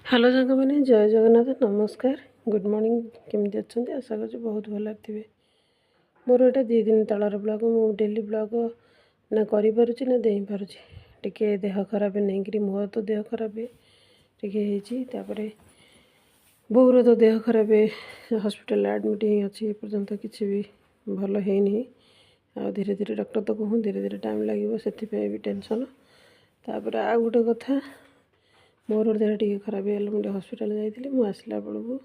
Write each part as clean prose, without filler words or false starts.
Hello सांग मैंने जय जगन्नाथ नमस्कार गुड मॉर्निंग केमती अच्छा आशा कर बहुत भल थे मोर यहाँ 2 दिन तलर ब्लॉग मु डेली ब्लॉग ना करें ना दे पारे टे देह खराब नहीं कि मोर तो देह खराब टे बोर तो देह खराब हॉस्पिटल एडमिट ही अच्छी पर्यंत किसी भी भल है धीरे धीरे डॉक्टर तो कहूँ धीरे धीरे टाइम लगे से भी टेंशन तापर आ गोटे कथा मोर देह टी खराब है मुझे हॉस्पिटल जाइए मुझे आसला बेलू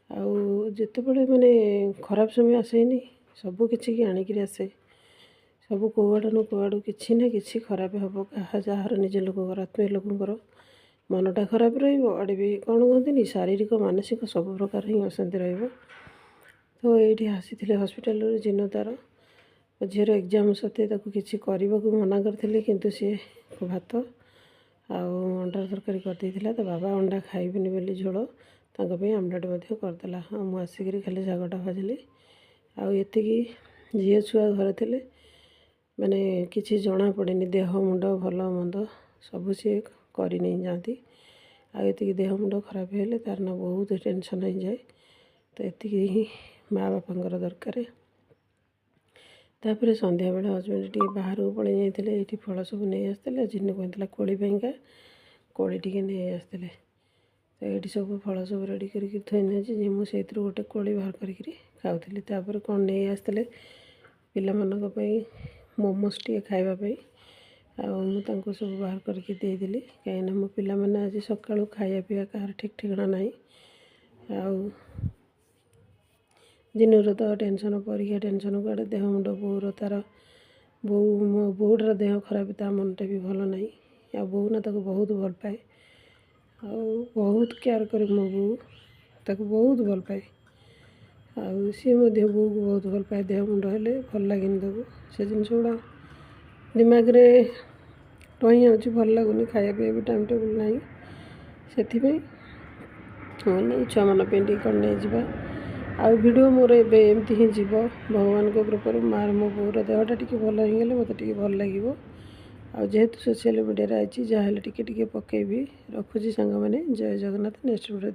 आते मैंने खराब समय आसेनी सबू कि आणिक आसे सब कौआड़ कौआड़ कि ना कि खराब हम क्या जार निज लोक आत्मीय लोकर मनटा खराब रड़े भी कौन कहते शारीरिक मानसिक सब प्रकार ही अशांति तो ये आसी हॉस्पिटल जिन तार झीर एग्जाम सत्वे किसी करने को मना करी किंतु सी भात अंडा तरकारी करदेला तो बाबा अंडा खाइबेनि बोली झोल आमलेट करदेला हाँ मुझे आसिक खाली शागटा भाजिली आती झील छुआ घर थे मैंने किसी जना पड़े देह मुंड भल मंद सब सी कर नहीं जाती आती देह मुंड खराब हेले तार ना बहुत टेंशन हो जाए तो ये ही माँ बापा दरकार तापर संध्या बेले हजबैंड टी बाहर को पड़े जाते ये फल सब नहीं आसते जिन्हें कहता कोड़ी पाइंका कोड़ी टी नहीं आसते तो ये सब फल सब रेडी करके थोड़ी जी मुझे गोटे कोड़ी बाहर करी खाऊली तापर कौन नहीं आसते पाई मोमोज टी खावाई मुझे सब बाहर करके देदेली कहीं मो पिला मैंने आज सका खाया पीवा कहार ठीक ठिकाना ना जिनर तो टेंशन परीक्षा टेंशन कड़े देह मुंड बोर तार बो मो बोटार देह खराब ता मनटा भी भल ना बो ना ताको बहुत भल पाए बहुत केयर करे मो बो ताको बहुत भल पाए सी बो को बहुत भल पाए देह मुंड हेले भल लगे ताको से जिन गुड़ा दिमाग रे रही जाऊँगी भल लगुनि खाया पीवा भी टाइम टेबल ना से छुआ मन कौन नहीं जावा आउ वीडियो मोर एमती ही जीव भगवान को कृपा मार मो बोर देहटा टी भल हो मत टे भल लगे जेहेतु सोशल मीडिया आई जहाँ टे पकेबी रखुची सांग मैंने जय जगन्नाथ नेक्स्ट वीडियो।